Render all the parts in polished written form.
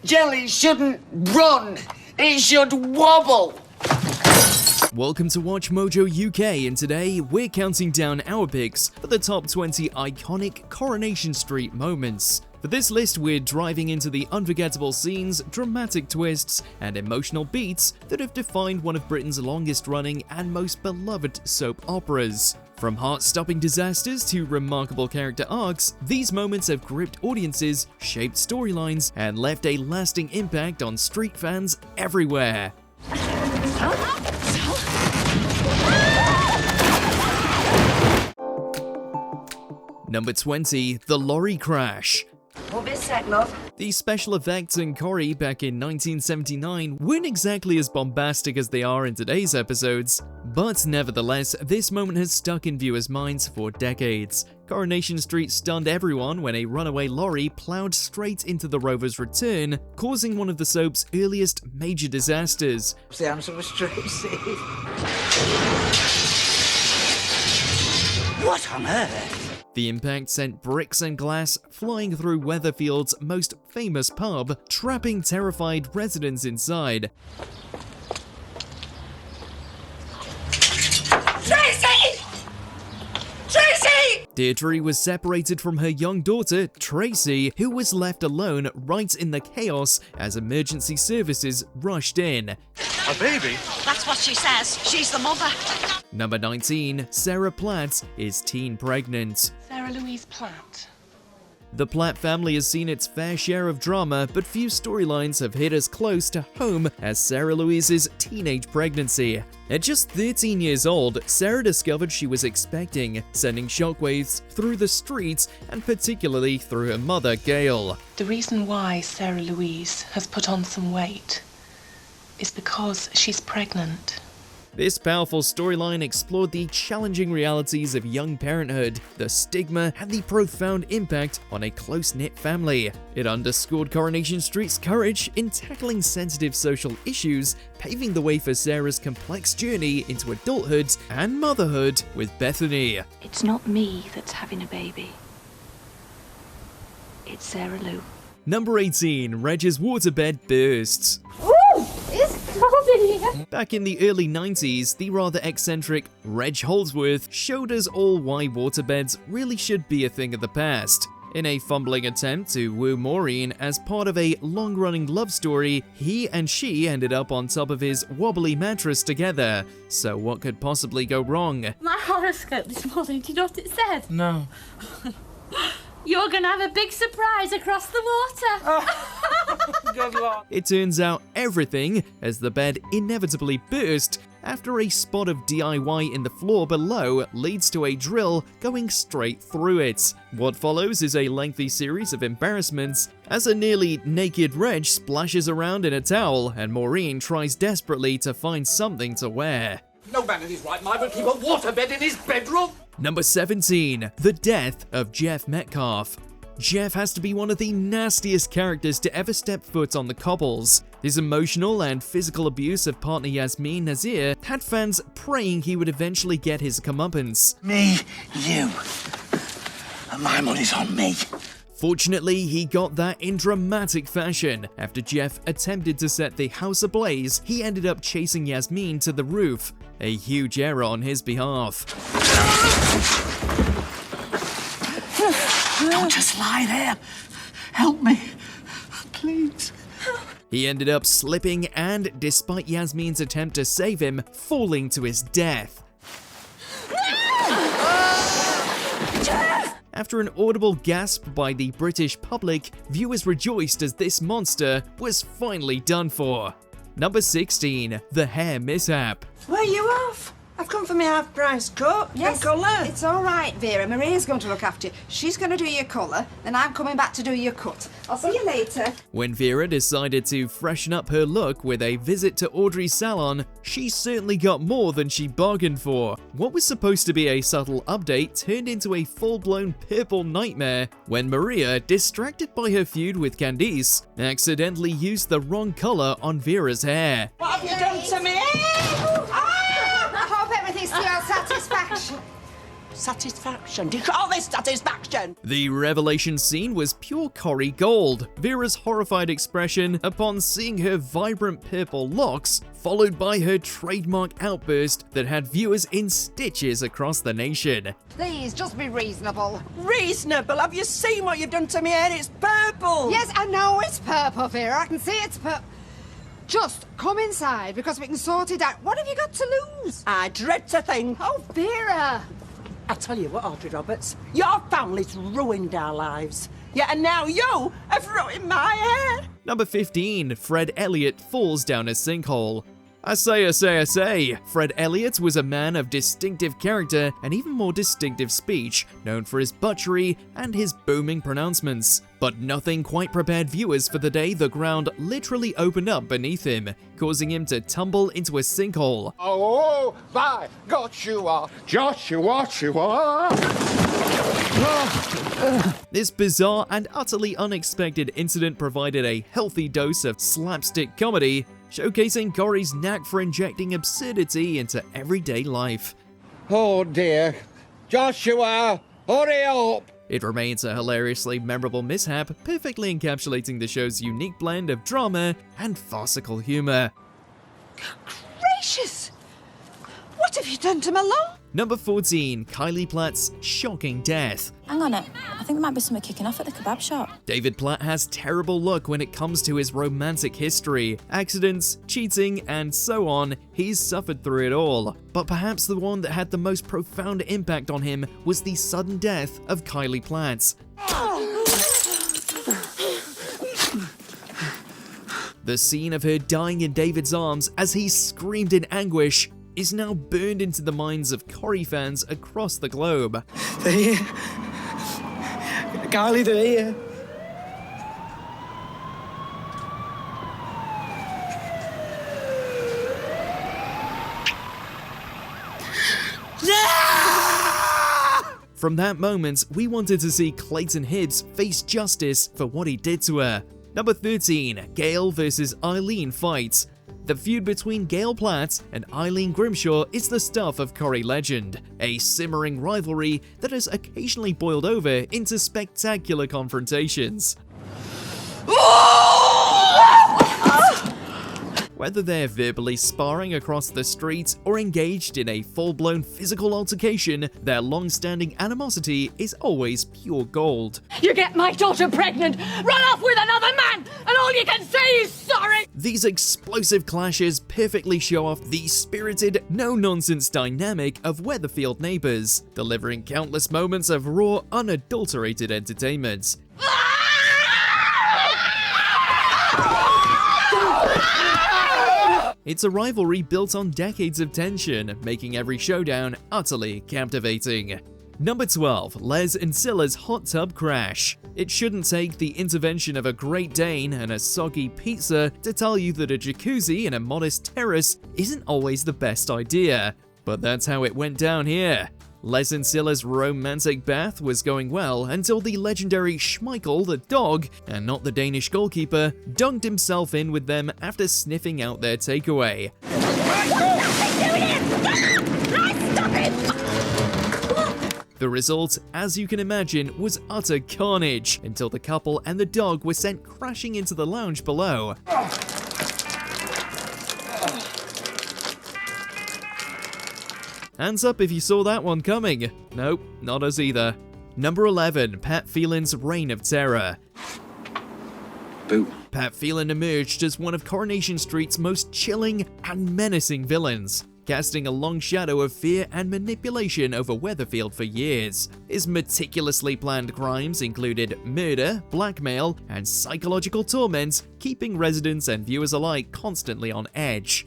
Jelly shouldn't run. It should wobble. Welcome to WatchMojo UK, and today we're counting down our picks for the top 20 iconic Coronation Street moments. For this list, we're driving into the unforgettable scenes, dramatic twists, and emotional beats that have defined one of Britain's longest-running and most beloved soap operas. From heart-stopping disasters to remarkable character arcs, these moments have gripped audiences, shaped storylines, and left a lasting impact on street fans everywhere. Number 20, the Lorry crash. Won't be a sec, love. The special effects in Corrie back in 1979 weren't exactly as bombastic as they are in today's episodes, but nevertheless, this moment has stuck in viewers' minds for decades. Coronation Street stunned everyone when a runaway lorry plowed straight into the rover's return, causing one of the soap's earliest major disasters. The answer was Tracy. What on earth? The impact sent bricks and glass flying through Weatherfield's most famous pub, trapping terrified residents inside. Tracy! Tracy! Deirdre was separated from her young daughter, Tracy, who was left alone right in the chaos as emergency services rushed in. A baby? That's what she says. She's the mother. Number 19, Sarah Platt is teen pregnant. Sarah Louise Platt. The Platt family has seen its fair share of drama, but few storylines have hit as close to home as Sarah Louise's teenage pregnancy. At just 13 years old, Sarah discovered she was expecting, sending shockwaves through the streets and particularly through her mother, Gail. The reason why Sarah Louise has put on some weight is because she's pregnant. This powerful storyline explored the challenging realities of young parenthood, the stigma, and the profound impact on a close-knit family. It underscored Coronation Street's courage in tackling sensitive social issues, paving the way for Sarah's complex journey into adulthood and motherhood with Bethany. It's not me that's having a baby. It's Sarah Lou. Number 18, Reg's waterbed bursts. Back in the early 90s, the rather eccentric Reg Holdsworth showed us all why waterbeds really should be a thing of the past. In a fumbling attempt to woo Maureen as part of a long-running love story, he and she ended up on top of his wobbly mattress together. So what could possibly go wrong? My horoscope this morning, do you know what it said? No. You're gonna have a big surprise across the water. Good luck. It turns out everything, as the bed inevitably burst after a spot of DIY in the floor below leads to a drill going straight through it. What follows is a lengthy series of embarrassments as a nearly naked Reg splashes around in a towel and Maureen tries desperately to find something to wear. No man in his right mind would keep a waterbed in his bedroom. Number 17, the death of Geoff Metcalfe. Geoff has to be one of the nastiest characters to ever step foot on the cobbles. His emotional and physical abuse of partner Yasmin Nazir had fans praying he would eventually get his comeuppance. Me, you. And my money's on me. Fortunately, he got that in dramatic fashion. After Geoff attempted to set the house ablaze, he ended up chasing Yasmin to the roof. A huge error on his behalf. Don't just lie there. Help me, please. He ended up slipping and, despite Yasmin's attempt to save him, falling to his death. After an audible gasp by the British public, viewers rejoiced as this monster was finally done for. Number 16, the hair mishap. Where are you off? I've come for my half-price coat and colour. It's all right, Vera. Maria's going to look after you. She's going to do your colour, then I'm coming back to do your cut. I'll see you later. When Vera decided to freshen up her look with a visit to Audrey's salon, she certainly got more than she bargained for. What was supposed to be a subtle update turned into a full-blown purple nightmare when Maria, distracted by her feud with Candice, accidentally used the wrong colour on Vera's hair. What have you done to me? I hope everything's to your satisfaction. Satisfaction. Do you call this satisfaction? The revelation scene was pure Corrie gold. Vera's horrified expression upon seeing her vibrant purple locks, followed by her trademark outburst that had viewers in stitches across the nation. Please, just be reasonable. Reasonable? Have you seen what you've done to me hair? It's purple. Yes, I know it's purple, Vera. I can see it's purple. Just come inside because we can sort it out. What have you got to lose? I dread to think. Oh, Vera. I tell you what, Audrey Roberts, your family's ruined our lives. Yeah, and now you have ruined my hair. Number 15, Fred Elliott falls down a sinkhole. I say, Fred Elliott was a man of distinctive character and even more distinctive speech, known for his butchery and his booming pronouncements. But nothing quite prepared viewers for the day the ground literally opened up beneath him, causing him to tumble into a sinkhole. Oh, by Joshua, Joshua. This bizarre and utterly unexpected incident provided a healthy dose of slapstick comedy, showcasing Corrie's knack for injecting absurdity into everyday life. Oh dear. Joshua, hurry up! It remains a hilariously memorable mishap, perfectly encapsulating the show's unique blend of drama and farcical humour. Gracious! What have you done to Malone? Number 14, Kylie Platt's shocking death. Hang on it. I think there might be something kicking off at the kebab shop. David Platt has terrible luck when it comes to his romantic history. Accidents, cheating, and so on, he's suffered through it all. But perhaps the one that had the most profound impact on him was the sudden death of Kylie Platt. The scene of her dying in David's arms as he screamed in anguish is now burned into the minds of Corrie fans across the globe. They're here. Kylie, they're here. From that moment, we wanted to see Clayton Hibbs face justice for what he did to her. Number 13, Gail versus Eileen fight. The feud between Gail Platt and Eileen Grimshaw is the stuff of Corrie legend, a simmering rivalry that has occasionally boiled over into spectacular confrontations. Whether they're verbally sparring across the street or engaged in a full-blown physical altercation, their long-standing animosity is always pure gold. You get my daughter pregnant, run off with another man, and all you can say is sorry! These explosive clashes perfectly show off the spirited, no-nonsense dynamic of Weatherfield neighbours, delivering countless moments of raw, unadulterated entertainment. It's a rivalry built on decades of tension, making every showdown utterly captivating. Number 12, Les and Scylla's hot tub crash. It shouldn't take the intervention of a Great Dane and a soggy pizza to tell you that a jacuzzi in a modest terrace isn't always the best idea. But that's how it went down here. Les and Scylla's romantic bath was going well until the legendary Schmeichel the dog, and not the Danish goalkeeper, dunked himself in with them after sniffing out their takeaway. The result, as you can imagine, was utter carnage until the couple and the dog were sent crashing into the lounge below. Hands up if you saw that one coming. Nope, not us either. Number 11, Pat Phelan's Reign of Terror. Boo. Pat Phelan emerged as one of Coronation Street's most chilling and menacing villains, casting a long shadow of fear and manipulation over Weatherfield for years. His meticulously planned crimes included murder, blackmail, and psychological torment, keeping residents and viewers alike constantly on edge.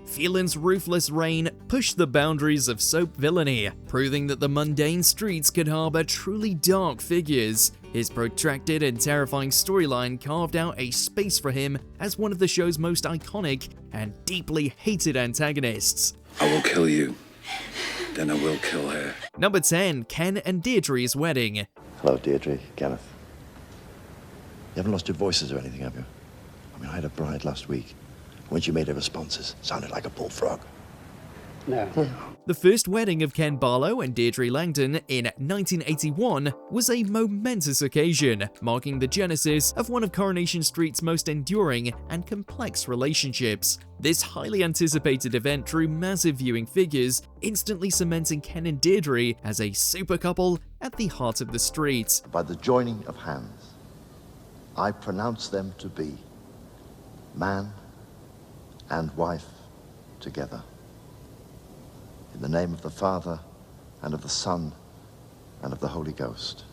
Phelan's ruthless reign pushed the boundaries of soap villainy, proving that the mundane streets could harbor truly dark figures. His protracted and terrifying storyline carved out a space for him as one of the show's most iconic and deeply hated antagonists. I will kill you, then I will kill her. Number 10, Ken and Deirdre's wedding. Hello, Deirdre, Kenneth. You haven't lost your voices or anything, have you? I mean, I had a bride last week. When she made her responses, sounded like a bullfrog. No. The first wedding of Ken Barlow and Deirdre Langdon in 1981 was a momentous occasion, marking the genesis of one of Coronation Street's most enduring and complex relationships. This highly anticipated event drew massive viewing figures, instantly cementing Ken and Deirdre as a super couple at the heart of the street. By the joining of hands, I pronounce them to be man and wife together. In the name of the Father, and of the Son, and of the Holy Ghost.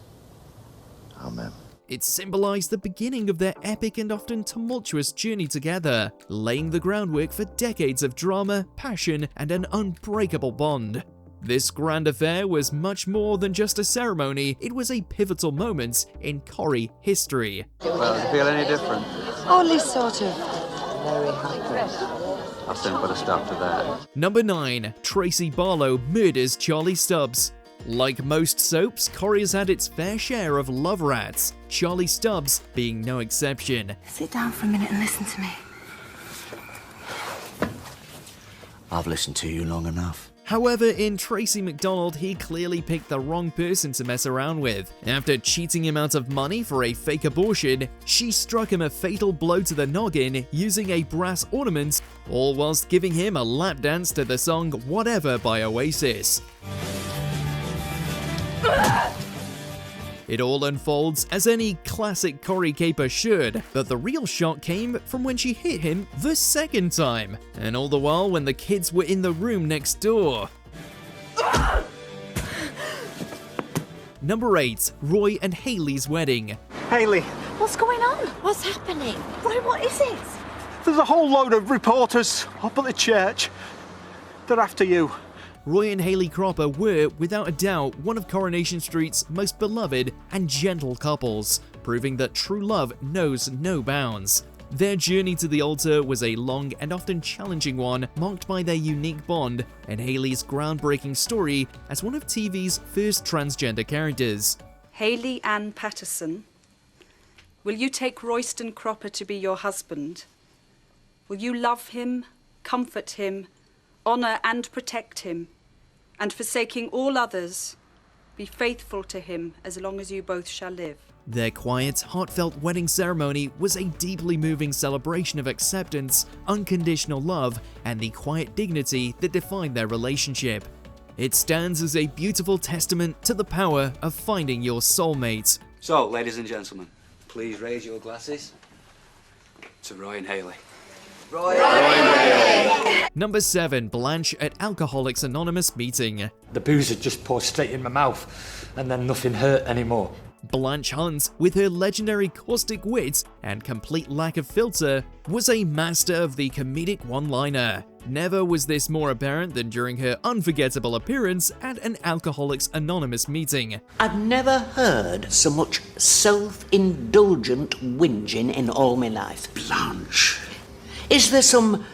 Amen. It symbolized the beginning of their epic and often tumultuous journey together, laying the groundwork for decades of drama, passion, and an unbreakable bond. This grand affair was much more than just a ceremony, it was a pivotal moment in Corrie history. Well, does it feel any different? Only sort of very hungry. I'll soon put a stop to that. Number 9. Tracy Barlow murders Charlie Stubbs. Like most soaps, Corrie has had its fair share of love rats, Charlie Stubbs being no exception. Sit down for a minute and listen to me. I've listened to you long enough. However, in Tracy MacDonald, he clearly picked the wrong person to mess around with. After cheating him out of money for a fake abortion, she struck him a fatal blow to the noggin using a brass ornament, all whilst giving him a lap dance to the song Whatever by Oasis. It all unfolds as any classic Corrie caper should, but the real shock came from when she hit him the second time, and all the while when the kids were in the room next door. Number 8. Roy and Hayley's wedding. Hayley, What's going on? What's happening? Roy, what is it? there's a whole load of reporters up at the church. They're after you. Roy and Hayley Cropper were, without a doubt, one of Coronation Street's most beloved and gentle couples, proving that true love knows no bounds. Their journey to the altar was a long and often challenging one, marked by their unique bond and Hayley's groundbreaking story as one of TV's first transgender characters. Hayley Ann Patterson, will you take Royston Cropper to be your husband? Will you love him, comfort him, honour and protect him, and forsaking all others, be faithful to him as long as you both shall live? Their quiet, heartfelt wedding ceremony was a deeply moving celebration of acceptance, unconditional love, and the quiet dignity that defined their relationship. It stands as a beautiful testament to the power of finding your soulmate. So, ladies and gentlemen, please raise your glasses to Roy and Hayley. Roy. Number 7. Blanche at Alcoholics Anonymous meeting. The booze had just poured straight in my mouth, and then nothing hurt anymore. Blanche Hunt, with her legendary caustic wit and complete lack of filter, was a master of the comedic one-liner. Never was this more apparent than during her unforgettable appearance at an Alcoholics Anonymous meeting. I've never heard so much self-indulgent whinging in all my life. Blanche, is there some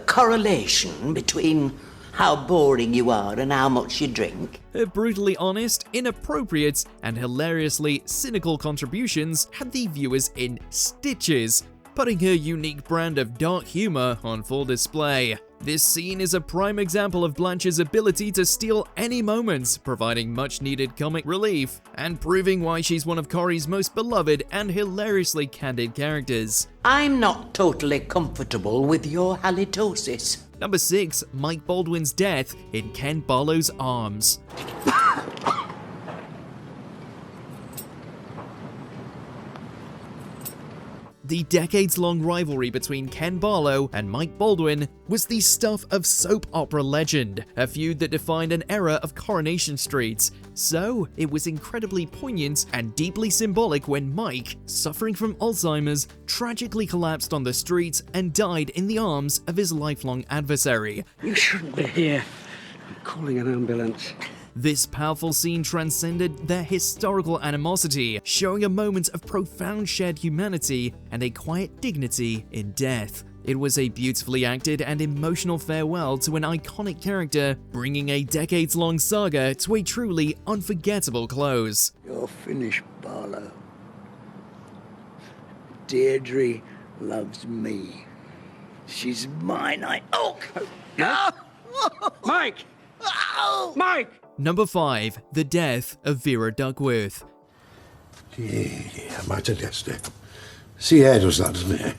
correlation between how boring you are and how much you drink? Her brutally honest, inappropriate, and hilariously cynical contributions had the viewers in stitches, putting her unique brand of dark humor on full display. This scene is a prime example of Blanche's ability to steal any moment, providing much-needed comic relief, and proving why she's one of Corrie's most beloved and hilariously candid characters. I'm not totally comfortable with your halitosis. Number 6. Mike Baldwin's death in Ken Barlow's arms. The decades-long rivalry between Ken Barlow and Mike Baldwin was the stuff of soap opera legend, a feud that defined an era of Coronation Street. So, it was incredibly poignant and deeply symbolic when Mike, suffering from Alzheimer's, tragically collapsed on the street and died in the arms of his lifelong adversary. You shouldn't be here. I'm calling an ambulance. This powerful scene transcended their historical animosity, showing a moment of profound shared humanity and a quiet dignity in death. It was a beautifully acted and emotional farewell to an iconic character, bringing a decades-long saga to a truly unforgettable close. You're finished, Barlow. Deirdre loves me. She's mine. Oh! No? Mike! Mike! Number 5. The death of Vera Duckworth. Yeah, might have guessed it. See, how does that, doesn't it?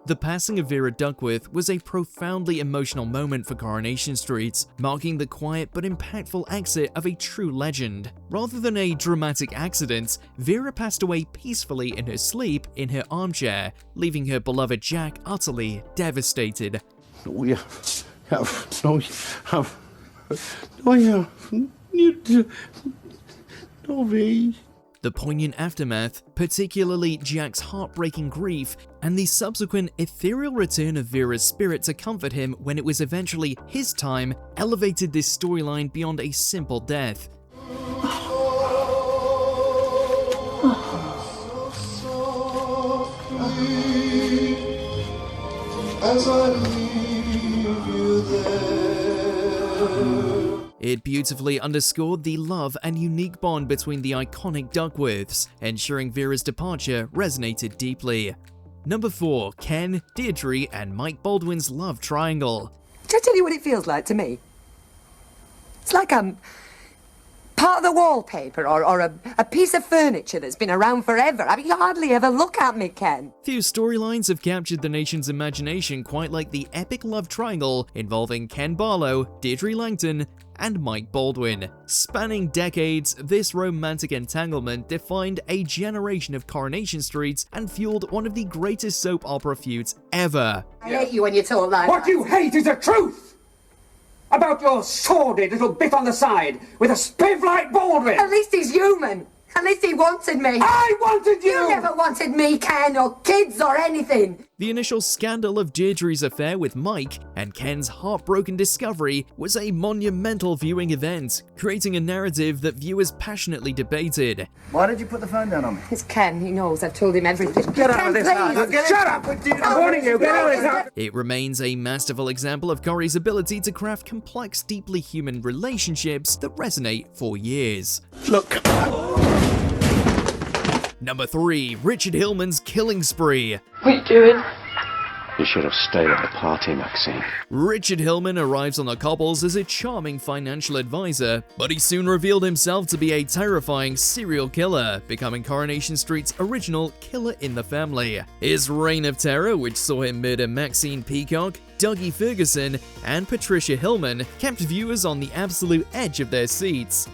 The passing of Vera Duckworth was a profoundly emotional moment for Coronation Street, marking the quiet but impactful exit of a true legend. Rather than a dramatic accident, Vera passed away peacefully in her sleep in her armchair, leaving her beloved Jack utterly devastated. The poignant aftermath, particularly Jack's heartbreaking grief, and the subsequent ethereal return of Vera's spirit to comfort him when it was eventually his time, elevated this storyline beyond a simple death. As I leave you there. It beautifully underscored the love and unique bond between the iconic Duckworths, ensuring Vera's departure resonated deeply. Number 4. Ken, Deirdre, and Mike Baldwin's love triangle. Shall I tell you what it feels like to me? It's like I'm part of the wallpaper or a piece of furniture that's been around forever. I mean, you hardly ever look at me, Ken. Few storylines have captured the nation's imagination quite like the epic love triangle involving Ken Barlow, Deirdre Langton, and Mike Baldwin. Spanning decades, this romantic entanglement defined a generation of Coronation Street and fueled one of the greatest soap opera feuds ever. I hate you when you talk like What that. you hate is the truth! About your sordid little bit on the side with a spiv like Baldwin! At least he's human. At least he wanted me. I wanted you! You never wanted me, Ken, or kids or anything. The initial scandal of Deirdre's affair with Mike and Ken's heartbroken discovery was a monumental viewing event, creating a narrative that viewers passionately debated. Why did you put the phone down on me? It's Ken. He knows. I've told him everything. Get out Ken, of this please. house! Shut up! I'm warning you, get out of this house! It remains a masterful example of Corrie's ability to craft complex, deeply human relationships that resonate for years. Look. Number 3. Richard Hillman's killing spree. What are you doing? You should have stayed at the party, Maxine. Richard Hillman arrives on the cobbles as a charming financial advisor, but he soon revealed himself to be a terrifying serial killer, becoming Coronation Street's original killer in the family. His reign of terror, which saw him murder Maxine Peacock, Dougie Ferguson, and Patricia Hillman, kept viewers on the absolute edge of their seats.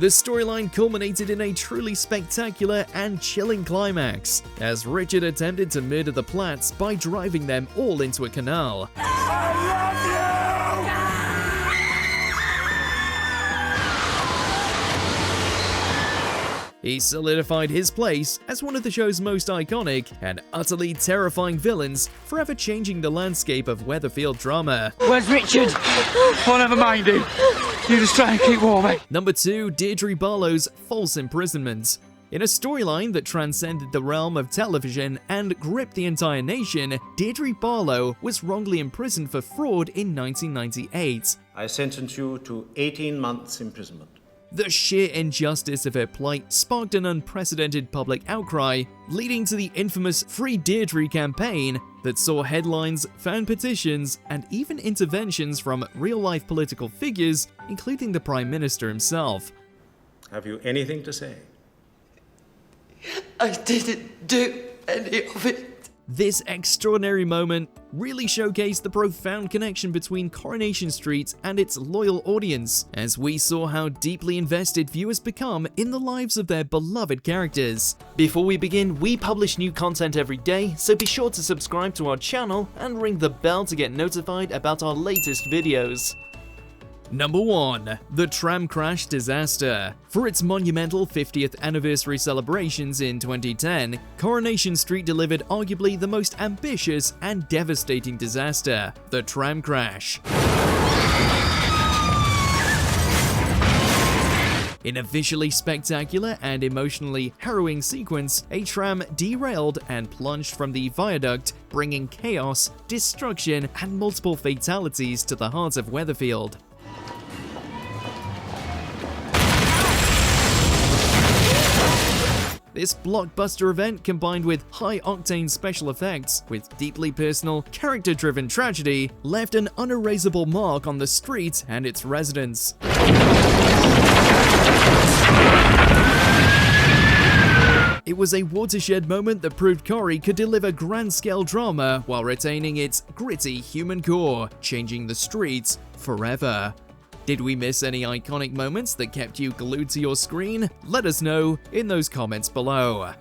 The storyline culminated in a truly spectacular and chilling climax, as Richard attempted to murder the Platts by driving them all into a canal. He solidified his place as one of the show's most iconic and utterly terrifying villains, forever changing the landscape of Weatherfield drama. Where's Richard? Oh, never mind him. You just try and keep warm, eh? Number 2. Deirdre Barlow's false imprisonment. In a storyline that transcended the realm of television and gripped the entire nation, Deirdre Barlow was wrongly imprisoned for fraud in 1998. I sentence you to 18 months imprisonment. The sheer injustice of her plight sparked an unprecedented public outcry, leading to the infamous Free Deirdre campaign that saw headlines, fan petitions, and even interventions from real-life political figures, including the Prime Minister himself. Have you anything to say? I didn't do any of it. This extraordinary moment really showcased the profound connection between Coronation Street and its loyal audience, as we saw how deeply invested viewers become in the lives of their beloved characters. Before we begin, we publish new content every day, so be sure to subscribe to our channel and ring the bell to get notified about our latest videos. Number 1. The Tram Crash Disaster. For its monumental 50th anniversary celebrations in 2010, Coronation Street delivered arguably the most ambitious and devastating disaster, the tram crash. In a visually spectacular and emotionally harrowing sequence, a tram derailed and plunged from the viaduct, bringing chaos, destruction, and multiple fatalities to the heart of Weatherfield. This blockbuster event, combined with high-octane special effects, with deeply personal, character-driven tragedy, left an unerasable mark on the street and its residents. It was a watershed moment that proved Corrie could deliver grand-scale drama while retaining its gritty human core, changing the streets forever. Did we miss any iconic moments that kept you glued to your screen? Let us know in those comments below.